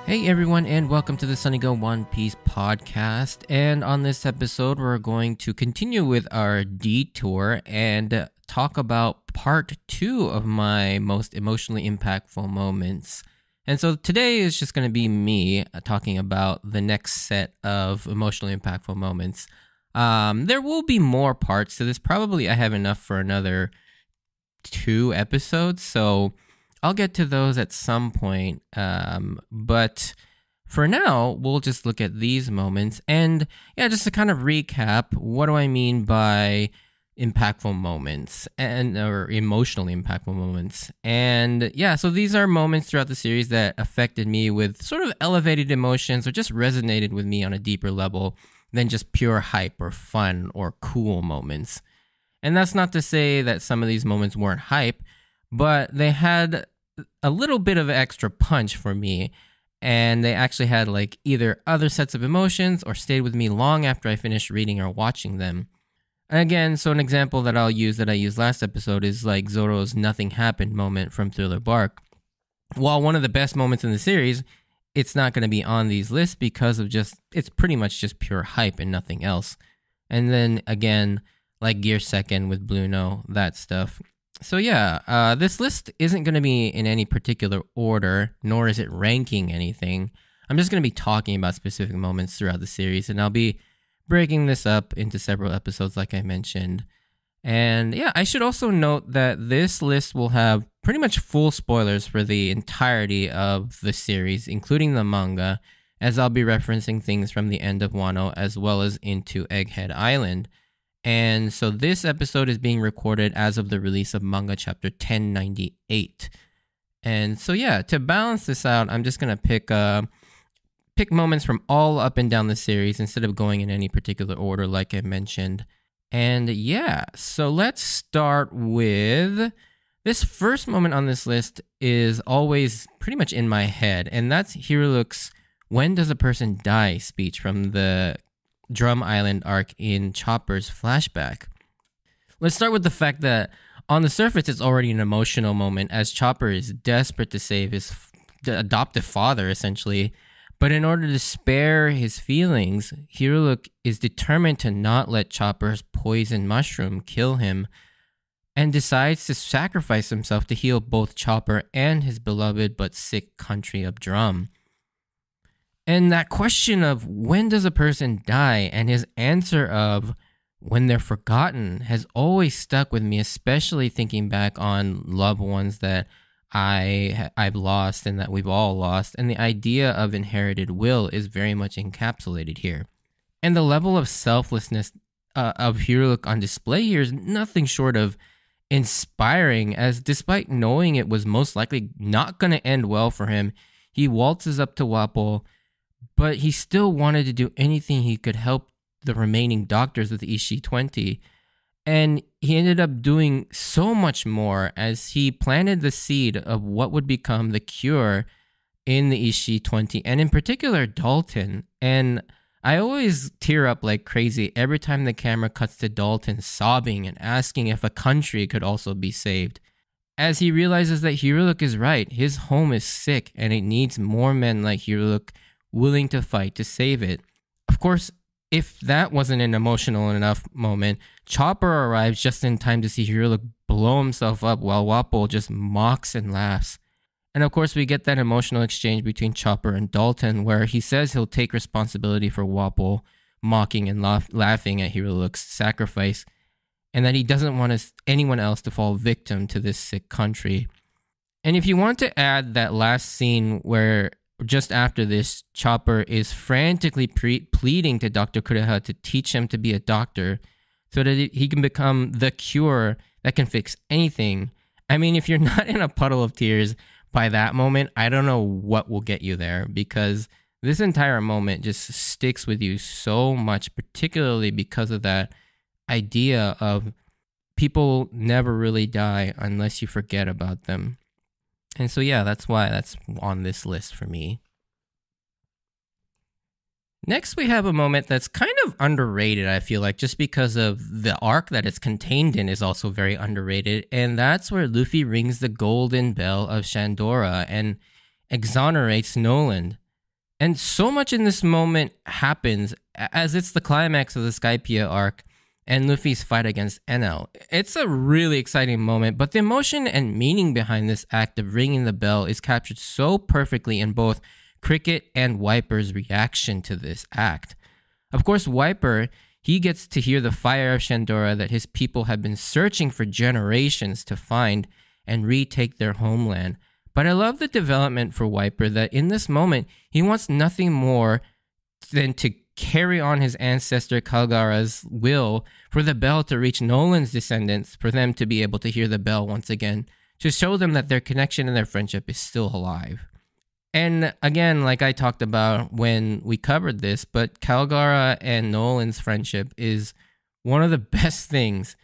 Hey everyone, and welcome to the Sunny Go One Piece podcast. And on this episode, we're going to continue with our detour and talk about part 2 of my most emotionally impactful moments. And so today is just going to be me talking about the next set of emotionally impactful moments. There will be more parts to this. Probably I have enough for another 2 episodes, so I'll get to those at some point, but for now, we'll just look at these moments. And yeah, just to kind of recap, what do I mean by impactful moments or emotionally impactful moments? And yeah, so these are moments throughout the series that affected me with sort of elevated emotions or just resonated with me on a deeper level than just pure hype or fun or cool moments. And that's not to say that some of these moments weren't hype, but they had a little bit of extra punch for me, and they actually had like either other sets of emotions or stayed with me long after I finished reading or watching them. And again, so an example that I used last episode is like Zoro's nothing happened moment from Thriller Bark. While one of the best moments in the series, it's not going to be on these lists because of it's pretty much just pure hype and nothing else. And then again, like Gear Second with Blueno, that stuff. So yeah, this list isn't going to be in any particular order, nor is it ranking anything. I'm just going to be talking about specific moments throughout the series, and I'll be breaking this up into several episodes like I mentioned. And yeah, I should also note that this list will have pretty much full spoilers for the entirety of the series, including the manga, as I'll be referencing things from the end of Wano as well as into Egghead Island. And so this episode is being recorded as of the release of manga chapter 1098. And so yeah, to balance this out, I'm just going to pick moments from all up and down the series instead of going in any particular order like I mentioned. And yeah, so let's start with this first moment on this list is always pretty much in my head, and that's Hiriluk's "When does a person die?" speech from the Drum Island arc in Chopper's flashback. Let's start with the fact that on the surface it's already an emotional moment as Chopper is desperate to save his adoptive father essentially, but in order to spare his feelings, Hiriluk is determined to not let Chopper's poison mushroom kill him and decides to sacrifice himself to heal both Chopper and his beloved but sick country of Drum. And that question of when does a person die and his answer of when they're forgotten has always stuck with me, especially thinking back on loved ones that I've lost and that we've all lost. And the idea of inherited will is very much encapsulated here. And the level of selflessness of Hiriluk on display here is nothing short of inspiring, as despite knowing it was most likely not going to end well for him, he waltzes up to Wapol, but he still wanted to do anything he could help the remaining doctors with Ishii 20. And he ended up doing so much more as he planted the seed of what would become the cure in the Ishii 20, and in particular Dalton. And I always tear up like crazy every time the camera cuts to Dalton sobbing and asking if a country could also be saved, as he realizes that Hiriluk is right. His home is sick and it needs more men like Hiriluk willing to fight to save it. Of course, if that wasn't an emotional enough moment, Chopper arrives just in time to see Hiriluk blow himself up while Wapol just mocks and laughs. And of course, we get that emotional exchange between Chopper and Dalton where he says he'll take responsibility for Wapol mocking and laughing at Hiriluk's sacrifice, and that he doesn't want anyone else to fall victim to this sick country. And if you want to add that last scene where just after this, Chopper is frantically pleading to Dr. Kureha to teach him to be a doctor so that he can become the cure that can fix anything. I mean, if you're not in a puddle of tears by that moment, I don't know what will get you there, because this entire moment just sticks with you so much, particularly because of that idea of people never really die unless you forget about them. And so, yeah, that's why that's on this list for me. Next, we have a moment that's kind of underrated, I feel like, just because of the arc that it's contained in is also very underrated. And that's where Luffy rings the golden bell of Shandora and exonerates Noland. And so much in this moment happens as it's the climax of the Skypiea arc and Luffy's fight against Enel. It's a really exciting moment, but the emotion and meaning behind this act of ringing the bell is captured so perfectly in both Cricket and Wiper's reaction to this act. Of course, Wiper, he gets to hear the fire of Shandora that his people have been searching for generations to find and retake their homeland. But I love the development for Wiper that in this moment, he wants nothing more than to carry on his ancestor Kalgara's will for the bell to reach Noland's descendants, for them to be able to hear the bell once again, to show them that their connection and their friendship is still alive. And again, like I talked about when we covered this, but Kalgara and Noland's friendship is one of the best things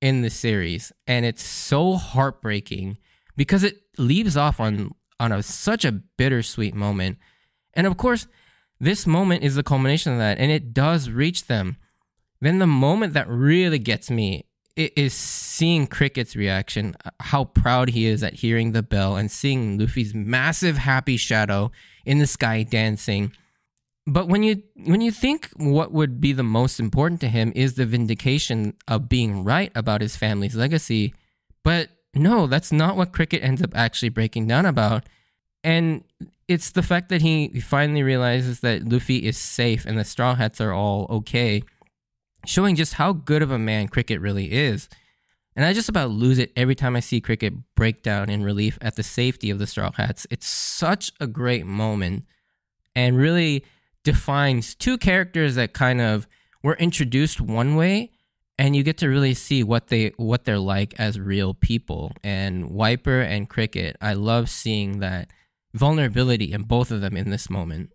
in the series. And it's so heartbreaking because it leaves off on such a bittersweet moment. And of course, this moment is the culmination of that, and it does reach them. Then the moment that really gets me is seeing Cricket's reaction, how proud he is at hearing the bell and seeing Luffy's massive happy shadow in the sky dancing. But when you think what would be the most important to him is the vindication of being right about his family's legacy, but no, that's not what Cricket ends up actually breaking down about. And it's the fact that he finally realizes that Luffy is safe and the Straw Hats are all okay, showing just how good of a man Cricket really is. And I just about lose it every time I see Cricket break down in relief at the safety of the Straw Hats. It's such a great moment and really defines two characters that kind of were introduced one way, and you get to really see what they're like as real people. And Wiper and Cricket, I love seeing that vulnerability in both of them in this moment.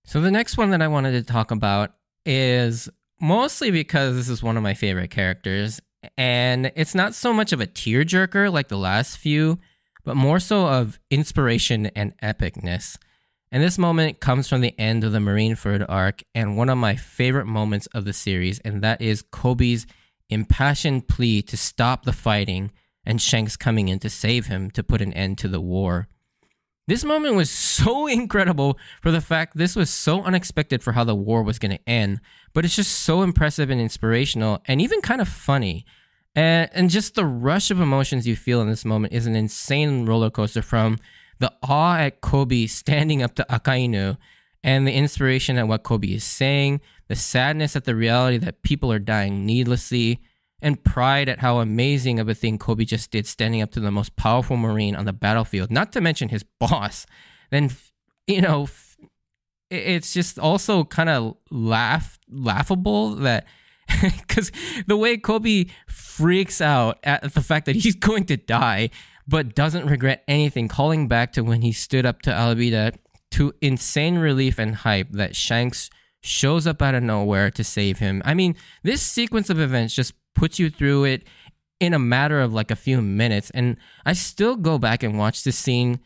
So the next one that I wanted to talk about is mostly because this is one of my favorite characters, and it's not so much of a tearjerker like the last few, but more so of inspiration and epicness. And this moment comes from the end of the Marineford arc and one of my favorite moments of the series, and that is Kobe's impassioned plea to stop the fighting and Shanks coming in to save him to put an end to the war. This moment was so incredible for the fact this was so unexpected for how the war was going to end, but it's just so impressive and inspirational and even kind of funny. And just the rush of emotions you feel in this moment is an insane roller coaster, from the awe at Kobe standing up to Akainu and the inspiration at what Kobe is saying, the sadness at the reality that people are dying needlessly, and pride at how amazing of a thing Kobe just did standing up to the most powerful Marine on the battlefield, not to mention his boss. Then, it's just also kind of laughable that because the way Kobe freaks out at the fact that he's going to die, but doesn't regret anything, calling back to when he stood up to Alabida, to insane relief and hype that Shanks shows up out of nowhere to save him. I mean, this sequence of events just puts you through it in a matter of like a few minutes, and I still go back and watch this scene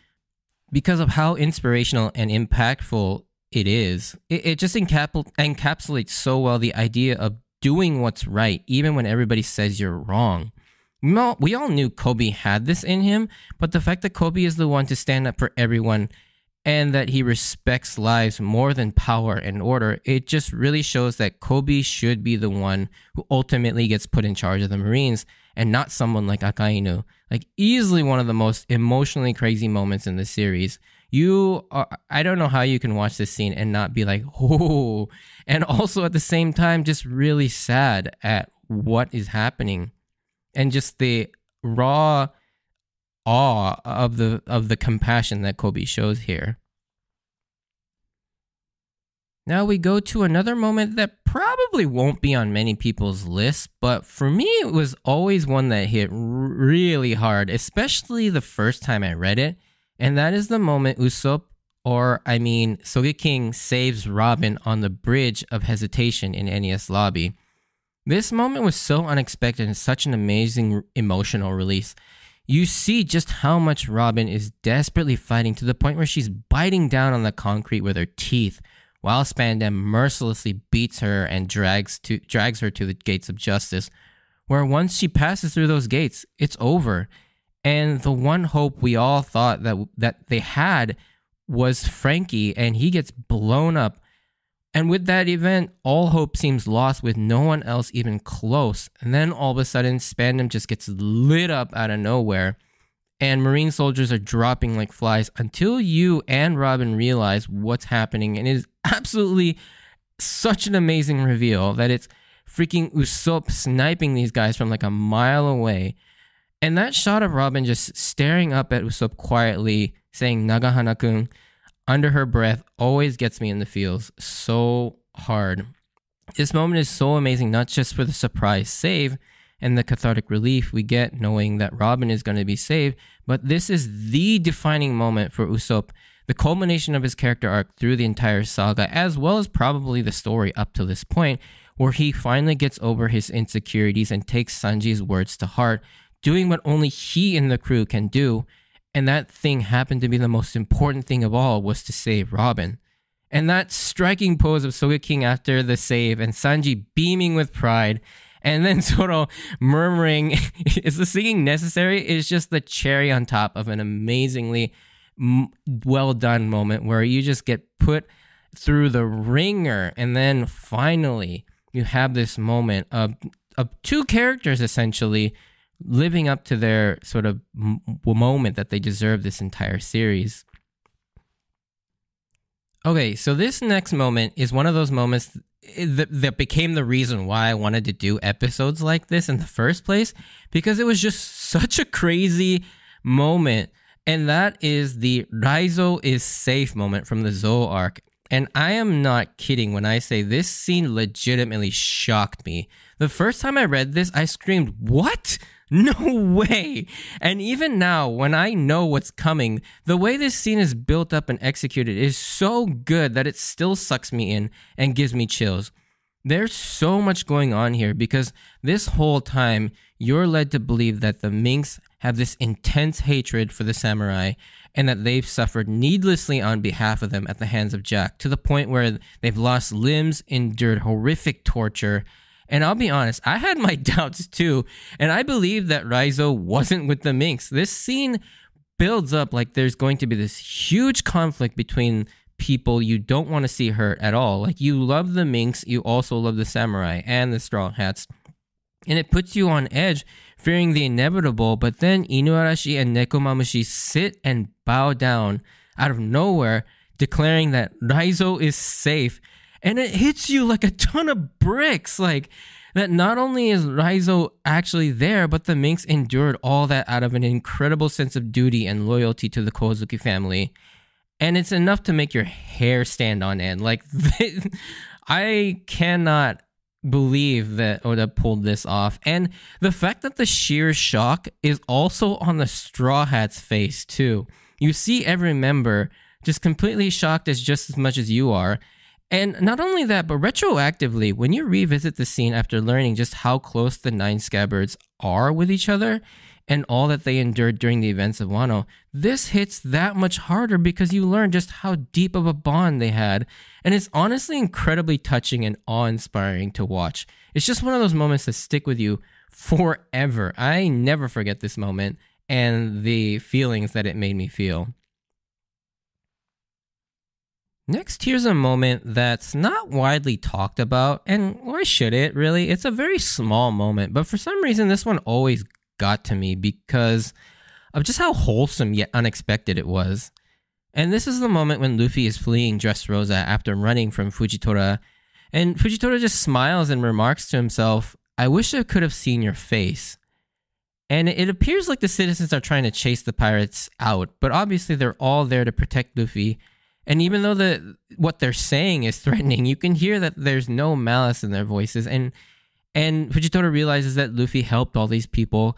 because of how inspirational and impactful it is. It just encapsulates so well the idea of doing what's right even when everybody says you're wrong. We all knew Kobe had this in him, but the fact that Kobe is the one to stand up for everyone and that he respects lives more than power and order, it just really shows that Kobe should be the one who ultimately gets put in charge of the Marines and not someone like Akainu. Like, easily one of the most emotionally crazy moments in the series. I don't know how you can watch this scene and not be like, oh, and also at the same time just really sad at what is happening. And just the raw awe of the compassion that Kobe shows here. Now we go to another moment that probably won't be on many people's lists, but for me it was always one that hit really hard, especially the first time I read it, and that is the moment Usopp, Sogeking saves Robin on the Bridge of Hesitation in Enies Lobby. This moment was so unexpected and such an amazing emotional release. You see just how much Robin is desperately fighting, to the point where she's biting down on the concrete with her teeth, while Spandam mercilessly beats her and drags her to the gates of justice, where once she passes through those gates, it's over. And the one hope we all thought that they had was Frankie, and he gets blown up. And with that event, all hope seems lost with no one else even close. And then all of a sudden, Spandam just gets lit up out of nowhere. And Marine soldiers are dropping like flies until you and Robin realize what's happening. And it is absolutely such an amazing reveal that it's freaking Usopp sniping these guys from like a mile away. And that shot of Robin just staring up at Usopp quietly, saying Nagahana-kun under her breath, always gets me in the feels so hard. This moment is so amazing, not just for the surprise save and the cathartic relief we get knowing that Robin is going to be saved, but this is the defining moment for Usopp, the culmination of his character arc through the entire saga, as well as probably the story up to this point, where he finally gets over his insecurities and takes Sanji's words to heart, doing what only he and the crew can do. And that thing happened to be the most important thing of all, was to save Robin. And that striking pose of Sogeking after the save and Sanji beaming with pride and then Zoro murmuring, is the singing necessary? Is just the cherry on top of an amazingly well done moment where you just get put through the ringer. And then finally you have this moment of two characters essentially living up to their sort of moment that they deserve this entire series. Okay, so this next moment is one of those moments that became the reason why I wanted to do episodes like this in the first place, because it was just such a crazy moment, and that is the Raizo is safe moment from the Zou arc. And I am not kidding when I say this scene legitimately shocked me. The first time I read this, I screamed, "What? No way!" And even now, when I know what's coming, the way this scene is built up and executed is so good that it still sucks me in and gives me chills. There's so much going on here because this whole time, you're led to believe that the Minks have this intense hatred for the samurai and that they've suffered needlessly on behalf of them at the hands of Jack, to the point where they've lost limbs, endured horrific torture. And I'll be honest, I had my doubts too, and I believe that Raizo wasn't with the Minks. This scene builds up like there's going to be this huge conflict between people you don't want to see hurt at all. Like, you love the Minks, you also love the samurai and the Straw Hats. And it puts you on edge, fearing the inevitable, but then Inuarashi and Nekomamushi sit and bow down out of nowhere, declaring that Raizo is safe. And it hits you like a ton of bricks, like that not only is Raizo actually there, but the Minks endured all that out of an incredible sense of duty and loyalty to the Kozuki family. And it's enough to make your hair stand on end. Like, I cannot believe that Oda pulled this off. And the fact that the sheer shock is also on the Straw Hat's face too. You see every member just completely shocked as just as much as you are. And not only that, but retroactively, when you revisit the scene after learning just how close the 9 scabbards are with each other and all that they endured during the events of Wano, this hits that much harder because you learn just how deep of a bond they had. And it's honestly incredibly touching and awe-inspiring to watch. It's just one of those moments that stick with you forever. I never forget this moment and the feelings that it made me feel. Next, here's a moment that's not widely talked about, and why should it, really? It's a very small moment, but for some reason, this one always got to me because of just how wholesome yet unexpected it was. And this is the moment when Luffy is fleeing Dressrosa after running from Fujitora, and Fujitora just smiles and remarks to himself, "I wish I could have seen your face." And it appears like the citizens are trying to chase the pirates out, but obviously they're all there to protect Luffy. And even though what they're saying is threatening, you can hear that there's no malice in their voices. And Fujitora realizes that Luffy helped all these people,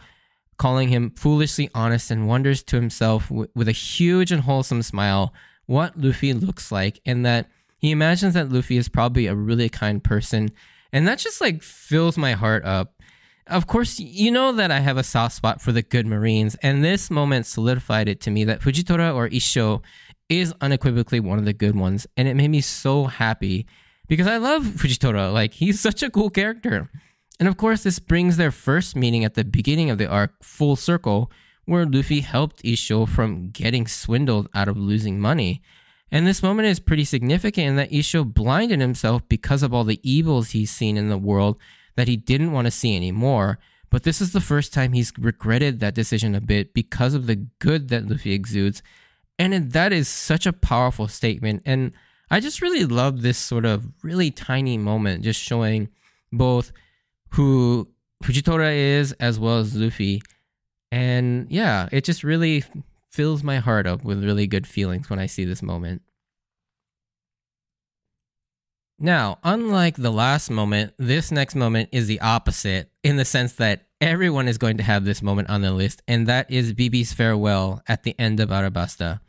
calling him foolishly honest, and wonders to himself with a huge and wholesome smile what Luffy looks like, and that he imagines that Luffy is probably a really kind person. And that just like fills my heart up. Of course, you know that I have a soft spot for the good Marines, and this moment solidified it to me that Fujitora, or Issho, is unequivocally one of the good ones, and it made me so happy because I love Fujitora. Like, he's such a cool character. And of course, this brings their first meeting at the beginning of the arc full circle, where Luffy helped Issho from getting swindled out of losing money. And this moment is pretty significant in that Isho blinded himself because of all the evils he's seen in the world that he didn't want to see anymore. But this is the first time he's regretted that decision a bit because of the good that Luffy exudes. And that is such a powerful statement. And I just really love this sort of really tiny moment, just showing both who Fujitora is as well as Luffy. And yeah, it just really fills my heart up with really good feelings when I see this moment. Now, unlike the last moment, this next moment is the opposite in the sense that everyone is going to have this moment on their list, and that is BB's farewell at the end of Arabasta.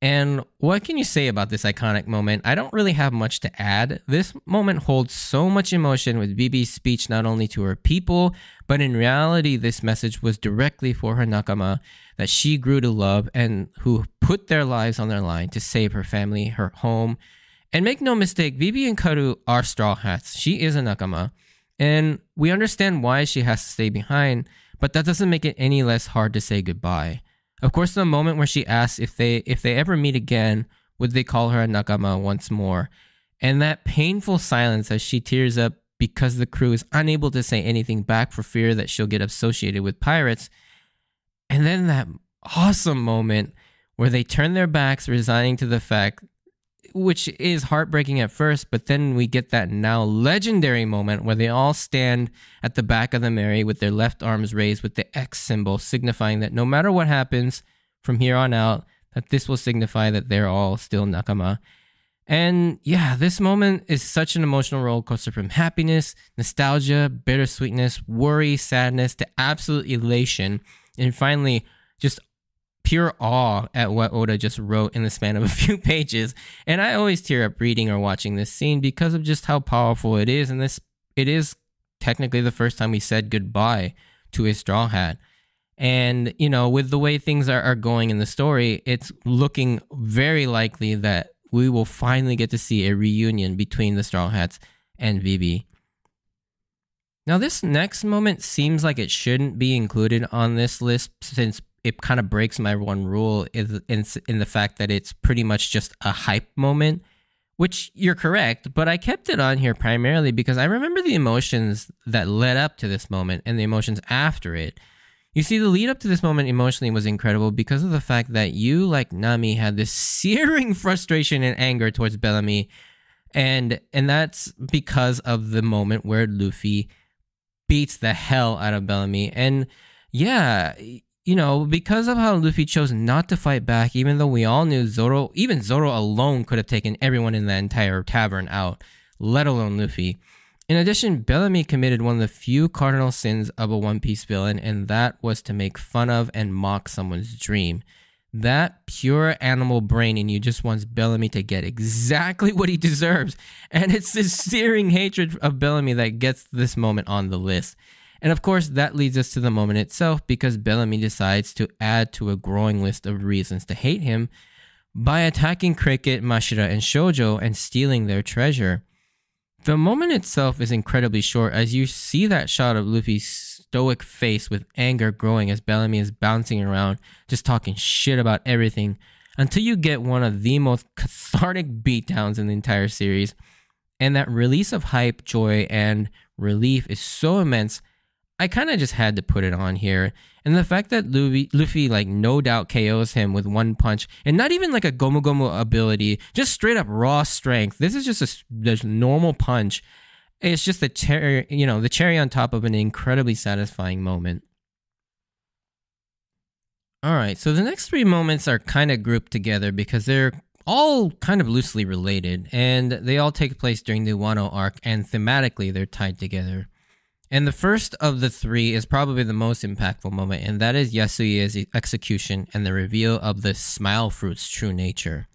And what can you say about this iconic moment? I don't really have much to add. This moment holds so much emotion with BB's speech not only to her people, but in reality, this message was directly for her nakama that she grew to love and who put their lives on their line to save her family, her home. And make no mistake, BB and Karu are Straw Hats. She is a nakama. And we understand why she has to stay behind, but that doesn't make it any less hard to say goodbye. Of course, the moment where she asks if they ever meet again, would they call her a nakama once more? And that painful silence as she tears up because the crew is unable to say anything back for fear that she'll get associated with pirates. And then that awesome moment where they turn their backs, resigning to the fact, which is heartbreaking at first, but then we get that now legendary moment where they all stand at the back of the Mary with their left arms raised with the X symbol, signifying that no matter what happens from here on out, that this will signify that they're all still nakama. And yeah, this moment is such an emotional roller coaster from happiness, nostalgia, bittersweetness, worry, sadness, to absolute elation, and finally, just pure awe at what Oda just wrote in the span of a few pages. And I always tear up reading or watching this scene because of just how powerful it is. And it is technically the first time we said goodbye to a Straw Hat. And, you know, with the way things are going in the story, it's looking very likely that we will finally get to see a reunion between the Straw Hats and Vivi. Now, this next moment seems like it shouldn't be included on this list since it kind of breaks my one rule in the fact that it's pretty much just a hype moment, which you're correct, but I kept it on here primarily because I remember the emotions that led up to this moment and the emotions after it. You see, the lead up to this moment emotionally was incredible because of the fact that you, like Nami, had this searing frustration and anger towards Bellamy, and that's because of the moment where Luffy beats the hell out of Bellamy. And yeah, you know, because of how Luffy chose not to fight back, even though we all knew even Zoro alone could have taken everyone in the entire tavern out, let alone Luffy. In addition, Bellamy committed one of the few cardinal sins of a One Piece villain, and that was to make fun of and mock someone's dream. That pure animal brain in you just wants Bellamy to get exactly what he deserves, and it's this searing hatred of Bellamy that gets this moment on the list. And of course, that leads us to the moment itself because Bellamy decides to add to a growing list of reasons to hate him by attacking Cricket, Mashira, and Shoujo and stealing their treasure. The moment itself is incredibly short as you see that shot of Luffy's stoic face with anger growing as Bellamy is bouncing around, just talking shit about everything, until you get one of the most cathartic beatdowns in the entire series. And that release of hype, joy, and relief is so immense, I kind of just had to put it on here. And the fact that Luffy like no doubt KOs him with one punch, and not even like a Gomu Gomu ability, just straight up raw strength. This is just this normal punch. It's just the cherry on top of an incredibly satisfying moment. All right, so the next three moments are kind of grouped together because they're all kind of loosely related, and they all take place during the Wano arc, and thematically they're tied together. And the first of the three is probably the most impactful moment, and that is Yasuie's execution and the reveal of the Smile Fruit's true nature.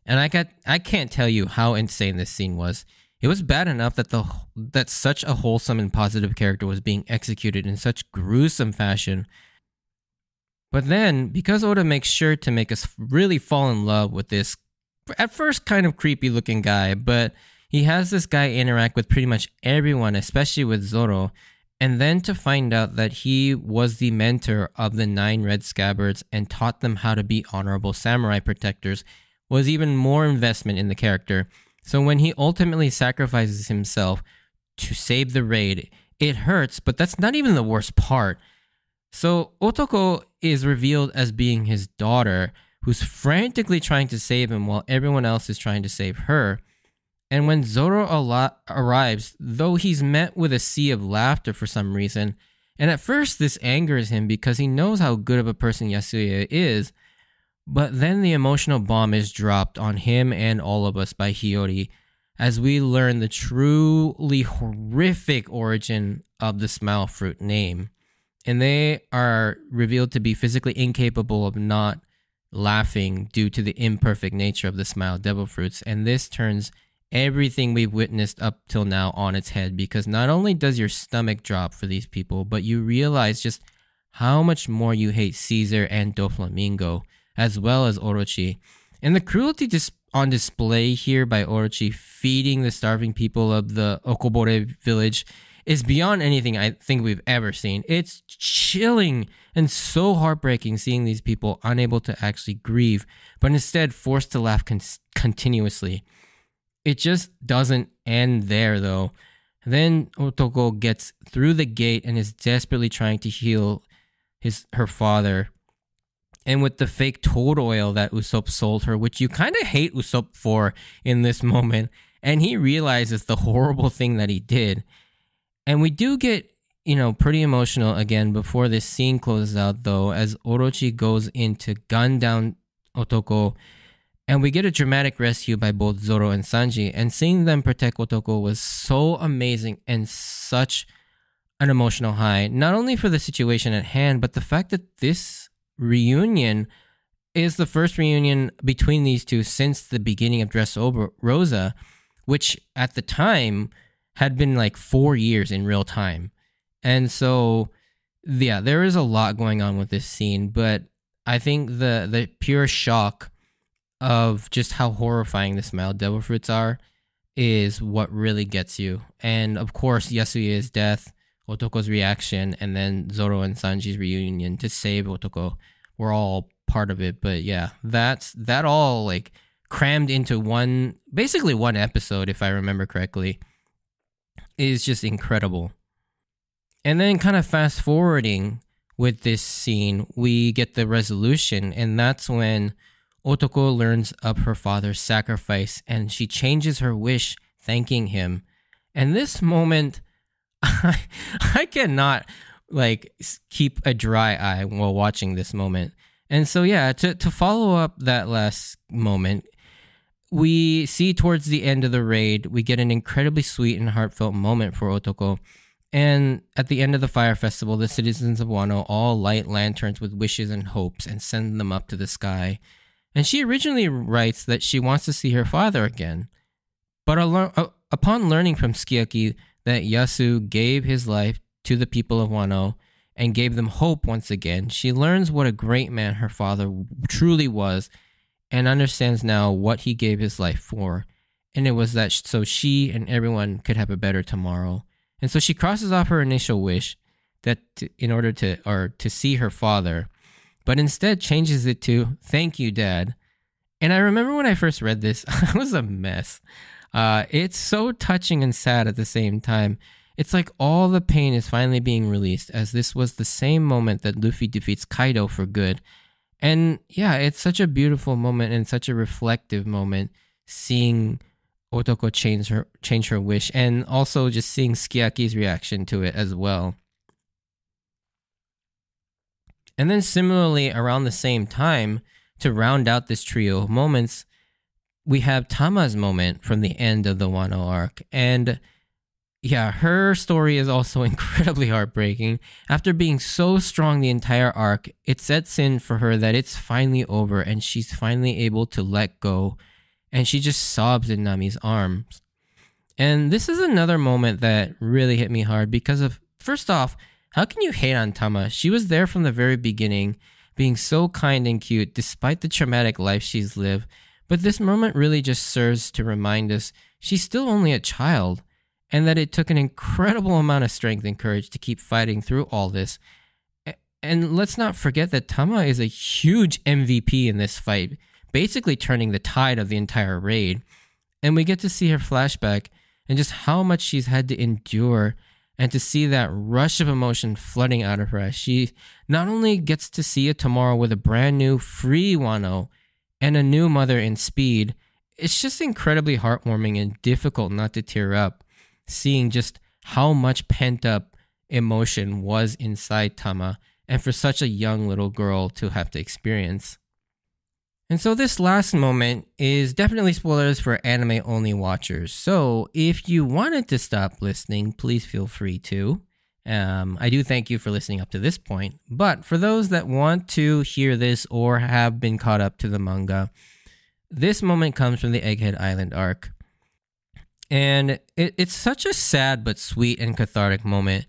And I can't tell you how insane this scene was. It was bad enough that such a wholesome and positive character was being executed in such gruesome fashion. But then, because Oda makes sure to make us really fall in love with this, at first kind of creepy looking guy, but he has this guy interact with pretty much everyone, especially with Zoro, and then to find out that he was the mentor of the 9 Red Scabbards and taught them how to be honorable samurai protectors was even more investment in the character. So when he ultimately sacrifices himself to save the raid, it hurts, but that's not even the worst part. So Otoko is revealed as being his daughter, who's frantically trying to save him while everyone else is trying to save her. And when Zoro arrives, though he's met with a sea of laughter for some reason, and at first this angers him because he knows how good of a person Yasuye is, but then the emotional bomb is dropped on him and all of us by Hiyori as we learn the truly horrific origin of the Smile Fruit name. And they are revealed to be physically incapable of not laughing due to the imperfect nature of the Smile Devil Fruits. And this turns everything we've witnessed up till now on its head, because not only does your stomach drop for these people, but you realize just how much more you hate Caesar and Doflamingo, as well as Orochi. And the cruelty on display here by Orochi feeding the starving people of the Okobore village is beyond anything I think we've ever seen. It's chilling and so heartbreaking seeing these people unable to actually grieve, but instead forced to laugh continuously. It just doesn't end there though. Then Otoko gets through the gate and is desperately trying to heal her father. And with the fake toad oil that Usopp sold her, which you kind of hate Usopp for in this moment, and he realizes the horrible thing that he did. And we do get, pretty emotional again before this scene closes out though, as Orochi goes in to gun down Otoko, and we get a dramatic rescue by both Zoro and Sanji, and seeing them protect Otoko was so amazing and such an emotional high, not only for the situation at hand, but the fact that this reunion is the first reunion between these two since the beginning of Dressrosa, which at the time had been like 4 years in real time. And so, yeah, there is a lot going on with this scene, but I think the pure shock of just how horrifying the Smile Devil Fruits are is what really gets you. And of course, Yasuye's death, Otoko's reaction, and then Zoro and Sanji's reunion to save Otoko were all part of it. But yeah, that all like crammed into basically one episode, if I remember correctly, is just incredible. And then kind of fast forwarding with this scene, we get the resolution, and that's when Otoko learns of her father's sacrifice and she changes her wish thanking him. And this moment, I cannot keep a dry eye while watching this moment. And so yeah, to follow up that last moment, we see towards the end of the raid, we get an incredibly sweet and heartfelt moment for Otoko. And at the end of the fire festival, the citizens of Wano all light lanterns with wishes and hopes and send them up to the sky. And she originally writes that she wants to see her father again. But upon learning from Sukiyaki that Yasu gave his life to the people of Wano and gave them hope once again, she learns what a great man her father truly was and understands now what he gave his life for. And it was that so she and everyone could have a better tomorrow. And so she crosses off her initial wish in order to see her father, but instead changes it to "Thank you, Dad." And I remember when I first read this, I was a mess. It's so touching and sad at the same time. It's like all the pain is finally being released, as this was the same moment that Luffy defeats Kaido for good. And yeah, it's such a beautiful moment and such a reflective moment, seeing Otoko change her wish, and also just seeing Sukiyaki's reaction to it as well. And then similarly, around the same time, to round out this trio of moments, we have Tama's moment from the end of the Wano arc. And yeah, her story is also incredibly heartbreaking. After being so strong the entire arc, it sets in for her that it's finally over and she's finally able to let go. And she just sobs in Nami's arms. And this is another moment that really hit me hard because of, first off, how can you hate on Tama? She was there from the very beginning, being so kind and cute despite the traumatic life she's lived. But this moment really just serves to remind us she's still only a child, and that it took an incredible amount of strength and courage to keep fighting through all this. And let's not forget that Tama is a huge MVP in this fight, basically turning the tide of the entire raid. And we get to see her flashback and just how much she's had to endure, and to see that rush of emotion flooding out of her as she not only gets to see a tomorrow with a brand new free Wano and a new mother in Speed. It's just incredibly heartwarming and difficult not to tear up, seeing just how much pent up emotion was inside Tama, and for such a young little girl to have to experience. And so this last moment is definitely spoilers for anime only watchers. So if you wanted to stop listening, please feel free to. I do thank you for listening up to this point. But for those that want to hear this or have been caught up to the manga, this moment comes from the Egghead Island arc. And it's such a sad but sweet and cathartic moment.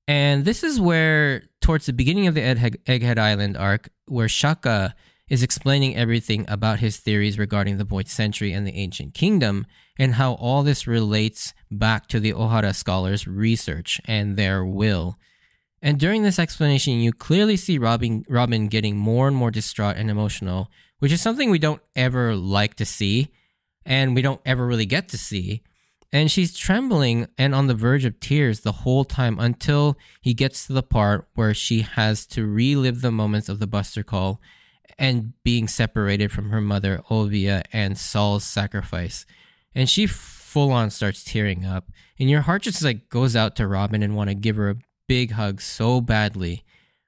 And this is where, towards the beginning of the Egghead Island arc, where Shaka is explaining everything about his theories regarding the Void Century and the Ancient Kingdom, and how all this relates back to the Ohara scholars' research and their will. And during this explanation, you clearly see Robin getting more and more distraught and emotional, which is something we don't ever like to see, and we don't ever really get to see. And she's trembling and on the verge of tears the whole time until he gets to the part where she has to relive the moments of the Buster Call and being separated from her mother, Olvia, and Saul's sacrifice. And she full on starts tearing up. And your heart just like goes out to Robin and want to give her a big hug so badly.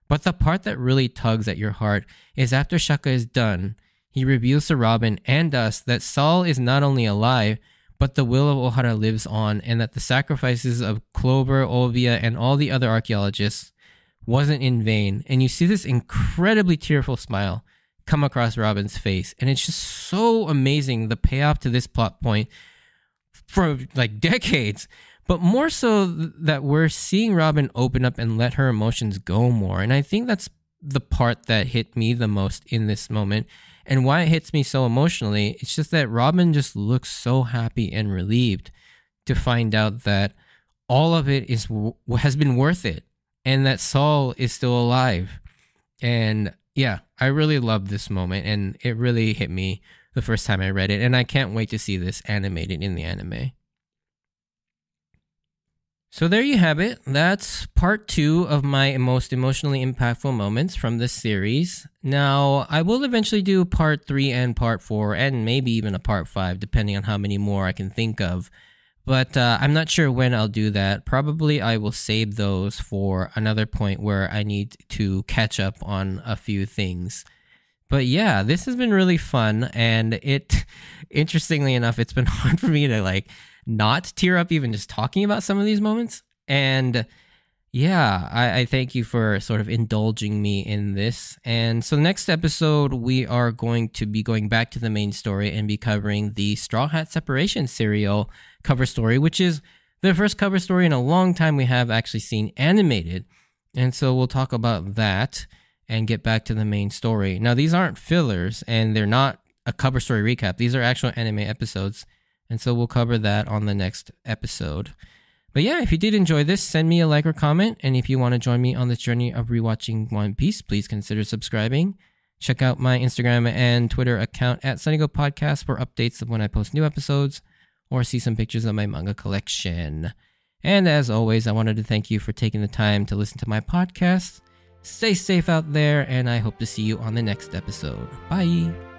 But the part that really tugs at your heart is after Shaka is done, he reveals to Robin and us that Saul is not only alive, but the will of Ohara lives on, and that the sacrifices of Clover, Olvia, and all the other archaeologists wasn't in vain. And you see this incredibly tearful smile come across Robin's face, and it's just so amazing, the payoff to this plot point for like decades, but more so that we're seeing Robin open up and let her emotions go more. And I think that's the part that hit me the most in this moment, and why it hits me so emotionally. It's just that Robin just looks so happy and relieved to find out that all of it has been worth it, and that Saul is still alive. And yeah, I really loved this moment, and it really hit me the first time I read it, and I can't wait to see this animated in the anime. So there you have it. That's part 2 of my most emotionally impactful moments from this series. Now, I will eventually do part 3 and part 4, and maybe even a part 5, depending on how many more I can think of. But I'm not sure when I'll do that. Probably I will save those for another point where I need to catch up on a few things. But yeah, this has been really fun, and interestingly enough, it's been hard for me to like not tear up even just talking about some of these moments. And yeah, I thank you for sort of indulging me in this. And so next episode, we are going to be going back to the main story and be covering the Straw Hat Separation serial cover story, which is the first cover story in a long time we have actually seen animated. And so we'll talk about that and get back to the main story. Now, these aren't fillers, and they're not a cover story recap. These are actual anime episodes. And so we'll cover that on the next episode. But yeah, if you did enjoy this, send me a like or comment. And if you want to join me on this journey of rewatching One Piece, please consider subscribing. Check out my Instagram and Twitter account at SunnyGo Podcast for updates of when I post new episodes, or see some pictures of my manga collection. And as always, I wanted to thank you for taking the time to listen to my podcast. Stay safe out there, and I hope to see you on the next episode. Bye!